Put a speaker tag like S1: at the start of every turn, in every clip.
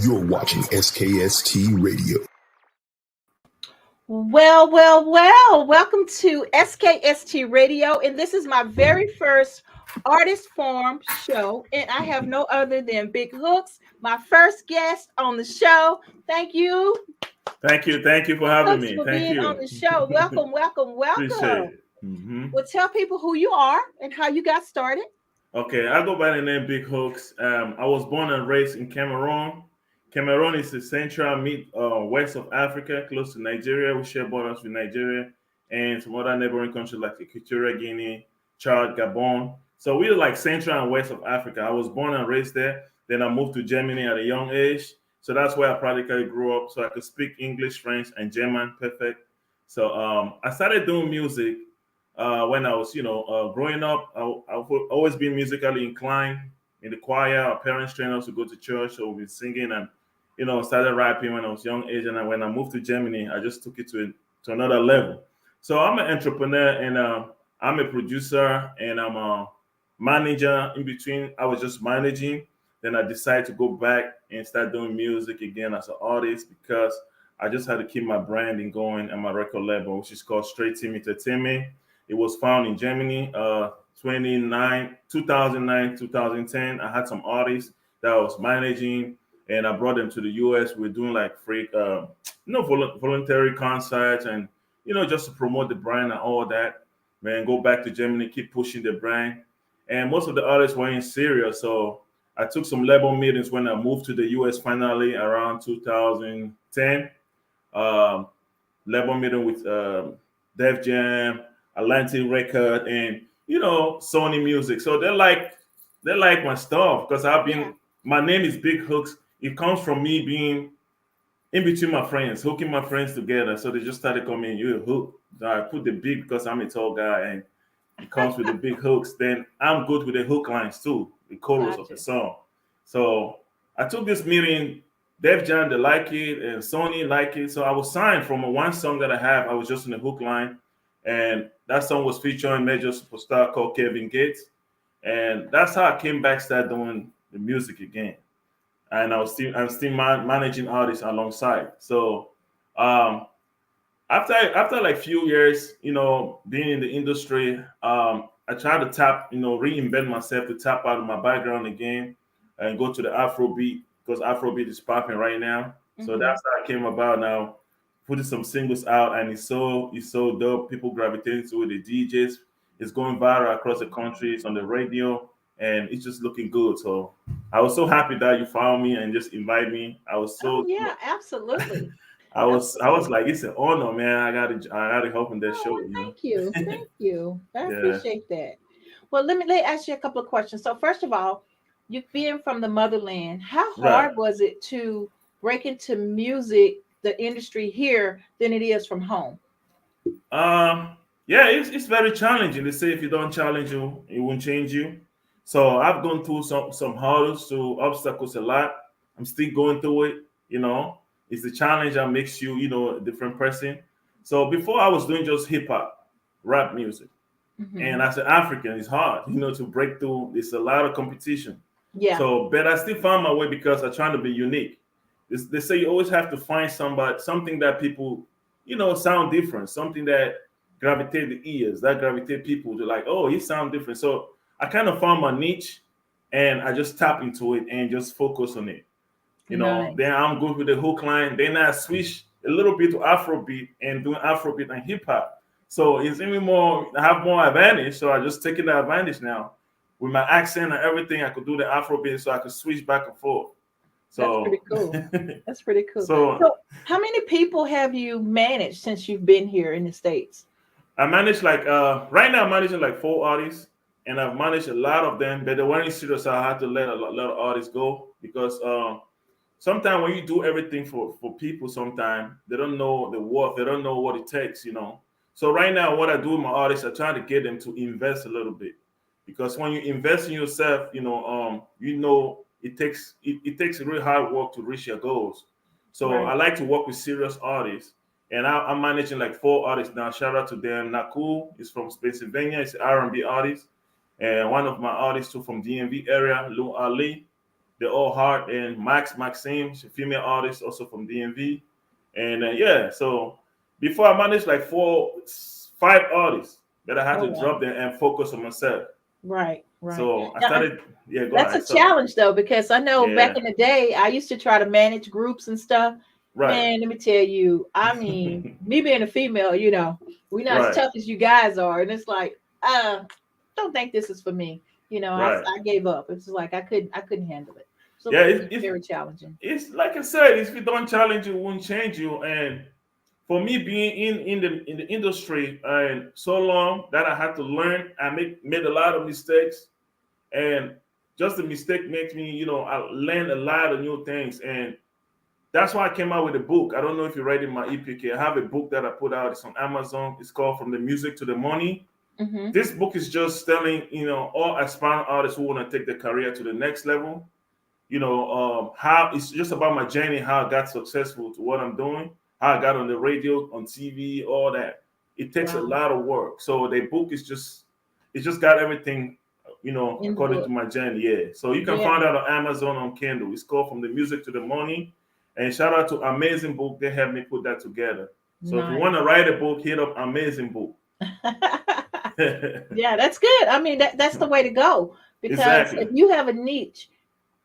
S1: You're watching SKST Radio.
S2: Well. Welcome to SKST Radio. And this is my very first artist forum show. And I have no other than Big Hookz, my first guest on the show. Thank you.
S3: Thank you for having
S2: Hookz
S3: me.
S2: for
S3: Thank
S2: being
S3: you
S2: on the show. Welcome.
S3: Appreciate it. Mm-hmm.
S2: Well, tell people who you are and how you got started.
S3: Okay, I go by the name Big Hookz. I was born and raised in Cameroon. Cameroon is the central west of Africa, close to Nigeria. We share borders with Nigeria and some other neighboring countries like Equatorial Guinea, Chad, Gabon. So we're like central and west of Africa. I was born and raised there. Then I moved to Germany at a young age. So that's where I practically grew up. So I could speak English, French, and German perfect. So I started doing music when I was, growing up. I've always been musically inclined in the choir. Our parents trained us to go to church, so we've been singing and started rapping when I was young age. And when I moved to Germany, I just took it to another level. So I'm an entrepreneur and I'm a producer and I'm a manager. In between, I was just managing. Then I decided to go back and start doing music again as an artist because I just had to keep my branding going and my record label, which is called Str8team Entertainment. It was found in Germany, 2009, 2010. I had some artists that I was managing, and I brought them to the US. We're doing like free, voluntary concerts, and just to promote the brand and all that. Man, go back to Germany, keep pushing the brand. And most of the artists were in Syria, so I took some label meetings when I moved to the US finally around 2010. Label meeting with Def Jam, Atlantic Record, and Sony Music. So they like my stuff because my name is Big Hookz. It comes from me being in between my friends, hooking my friends together. So they just started calling me, "You hook." So I put the big because I'm a tall guy, and it comes with the big hooks. Then I'm good with the hook lines too, the chorus of the song. So I took this meeting. Def Jam, they like it, and Sony like it. So I was signed from one song that I have. I was just in the hook line, and that song was featuring major superstar called Kevin Gates, and that's how I came back, started doing the music again. And I'm still managing artists alongside. So after like few years, being in the industry, I tried to reinvent myself to tap out of my background again and go to the Afrobeat because Afrobeat is popping right now. Mm-hmm. So that's how I came about now, putting some singles out, and it's so dope. People gravitating to it. The DJs, it's going viral across the country. It's on the radio, and it's just looking good. So I was so happy that you found me and just invited me. I was so
S2: absolutely.
S3: I was like, it's an honor, man. I gotta help in that show.
S2: Thank you. I appreciate that. Well, let me ask you a couple of questions. So first of all, you being from the motherland, how hard was it to break into music, the industry here, than it is from home?
S3: It's very challenging. They say if you don't challenge you, it won't change you. So I've gone through some hurdles, to obstacles a lot. I'm still going through it. It's the challenge that makes you, a different person. So before I was doing just hip hop, rap music, and as an African, it's hard, to break through. There's a lot of competition.
S2: Yeah.
S3: So, but I still found my way because I'm trying to be unique. They say you always have to find something that people, sound different, something that gravitate the ears, that gravitate people to like, oh, he sound different. So I kind of found my niche, and I just tap into it and just focus on it.
S2: Nice.
S3: Then I'm good with the hook line. Then I switch a little bit to Afrobeat and doing Afrobeat and hip hop. So it's even more, I have more advantage. So I just taking the advantage now. With my accent and everything, I could do the Afrobeat, so I could switch back and forth. So
S2: That's pretty cool. So how many people have you managed since you've been here in the States?
S3: I manage right now I'm managing like 4 artists, and I've managed a lot of them, but they weren't serious, so I had to let a lot of artists go because sometimes when you do everything for people, sometimes they don't know the worth, they don't know what it takes, So right now, what I do with my artists, I try to get them to invest a little bit. because when you invest in yourself, it takes really hard work to reach your goals. So I like to work with serious artists, and I'm managing like 4 artists now. Shout out to them. Nakul is from Pennsylvania. He's an R&B artist, and one of my artists too from DMV area, Lou Ali. They're all hard, and Maxime, she's a female artist also from DMV, and so before I managed like 5 artists that I had to drop them and focus on myself.
S2: Right.
S3: So I started. Yeah, go
S2: that's
S3: ahead.
S2: A challenge though, because I know back in the day I used to try to manage groups and stuff. Right. Man, let me tell you, I mean, me being a female, we're not as tough as you guys are, and it's like, don't think this is for me. I gave up. It's like I couldn't handle it. So it's very challenging. It's
S3: like I said, if you don't challenge you, it won't change you. And for me, being in the industry and so long that I had to learn, I made a lot of mistakes, and just the mistake makes me, I learned a lot of new things, and that's why I came out with a book. I don't know if you read in my EPK. I have a book that I put out. It's on Amazon. It's called From the Music to the Money. Mm-hmm. This book is just telling, all aspiring artists who want to take their career to the next level. How it's just about my journey, how I got successful to what I'm doing, how I got on the radio, on TV, all that. It takes a lot of work. So the book is just got everything, according to my journey. Yeah. So you can find out on Amazon on Kindle. It's called From the Music to the Money. And shout out to Amazing Book. They helped me put that together. So if you want to write a book, hit up Amazing Book.
S2: Yeah, that's good. I mean, that's the way to go. Because if you have a niche,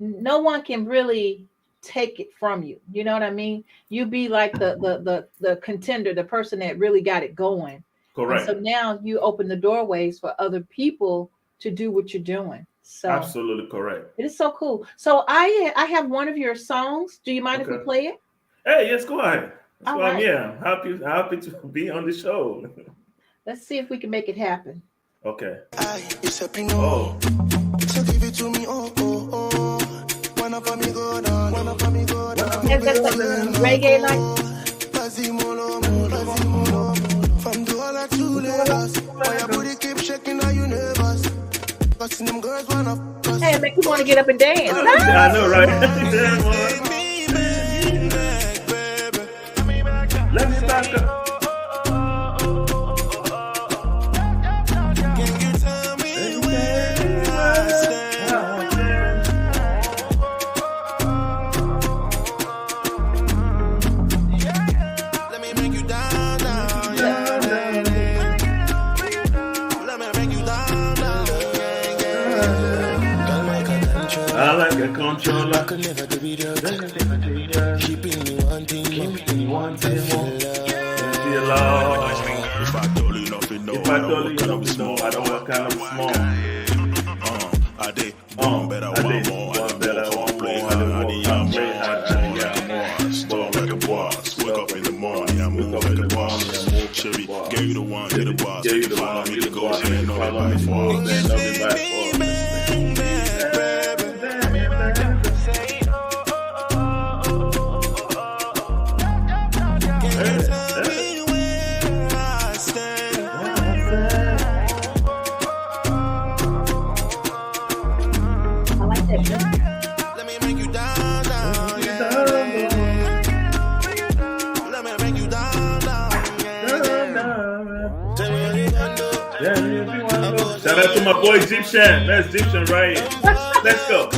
S2: no one can really take it from you. You know what I mean? You be like the contender, the person that really got it going.
S3: Correct.
S2: And so now you open the doorways for other people to do what you're doing. So
S3: absolutely correct.
S2: It is so cool. So I have one of your songs. Do you mind if we play it?
S3: Hey, yes, go ahead. That's why I'm here. Happy to be on the show.
S2: Let's see if we can make it happen.
S3: Okay.
S4: So give it to me, One up on me go down.
S2: That's like reggae like.
S4: From do all that to Lagos. Why your booty keep shaking, are you nervous? Them girls wanna.
S2: Hey, it makes you want to get up and dance.
S3: I know, right? Let me back up. I like a controller.
S4: I could never do it. Keeping me wanting more.
S3: Feel love. If I told you nothing, no, I don't want kind of small. I did better, want more. Play hard, storm like a boss. Wake up in the morning, I move like a boss. Chevy, gave you the one, to the boss. Follow me to go, and nobody falls. Shout out to my boy Egyptian. That's Egyptian right here. Let's go.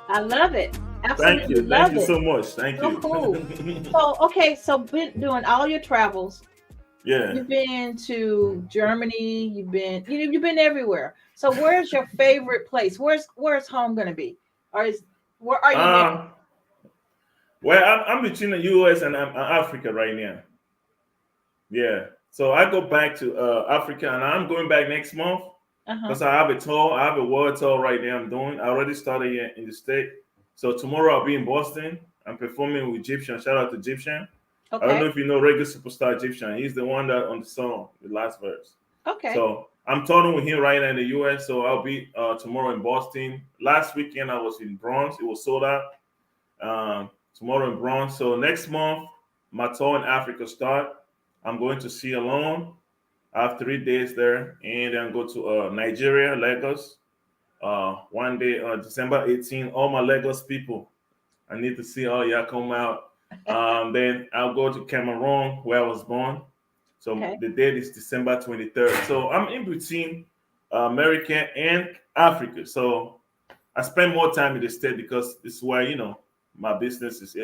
S2: I love it. Absolutely love
S3: Thank you
S2: it.
S3: so much. Thank
S2: So
S3: you.
S2: cool. So okay, so been doing all your travels.
S3: Yeah.
S2: You've been to Germany. You've been everywhere. So where's your favorite place? Where's home gonna be? Or where are you now?
S3: Well, I'm between the US and Africa right now. Yeah. So I go back to Africa, and I'm going back next month because I have a tour. I have a world tour right now. I'm doing. I already started here in the state. So tomorrow I'll be in Boston. I'm performing with Egyptian. Shout out to Egyptian. I don't know if you know reggae superstar Egyptian. He's the one that on the song, the last verse.
S2: Okay.
S3: So I'm touring with him right now in the US. So I'll be tomorrow in Boston. Last weekend I was in Bronx. It was sold out. Tomorrow in Bronx. So next month my tour in Africa start. I'm going to Sierra Leone. I have 3 days there, and then go to Nigeria, Lagos. One day, December 18. All my Lagos people, I need to see all y'all come out. Then I'll go to Cameroon, where I was born. So the date is December 23rd. So I'm in between America and Africa. So I spend more time in the state because it's where my business is.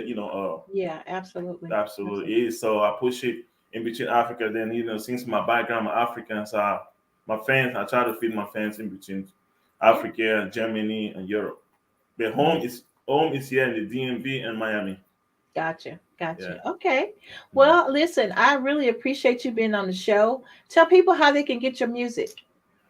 S2: Yeah, absolutely
S3: is. So I push it in between Africa. Then since my background, I'm African, so my fans, I try to feed my fans in between Africa, Germany, and Europe. But home is here in the DMV and Miami.
S2: Gotcha. Yeah. Okay. Well, listen, I really appreciate you being on the show. Tell people how they can get your music.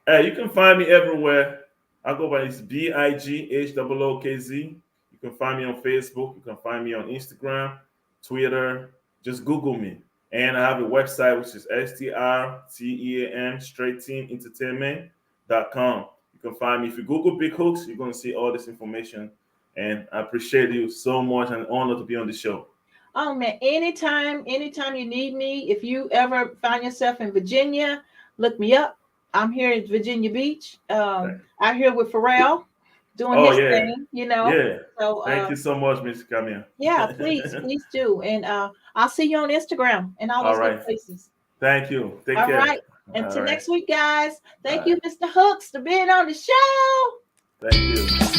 S3: Hey, you can find me everywhere. I go by this BIGHOOKZ. You can find me on Facebook. You can find me on Instagram, Twitter. Just Google me. And I have a website, which is STR8team Str8team Entertainment.com. You can find me. If you Google Big Hookz, you're going to see all this information. And I appreciate you so much, and honor to be on the show.
S2: Oh man, anytime you need me, if you ever find yourself in Virginia, look me up. I'm here at Virginia Beach. Out here with Pharrell doing his thing,
S3: Yeah.
S2: So
S3: thank you so much, Miss Camille.
S2: Yeah, please do. And I'll see you on Instagram and all those good places.
S3: Thank you. Take care.
S2: All right. Until next week, guys. Thank you, Mr. Hookz, for being on the show.
S3: Thank you.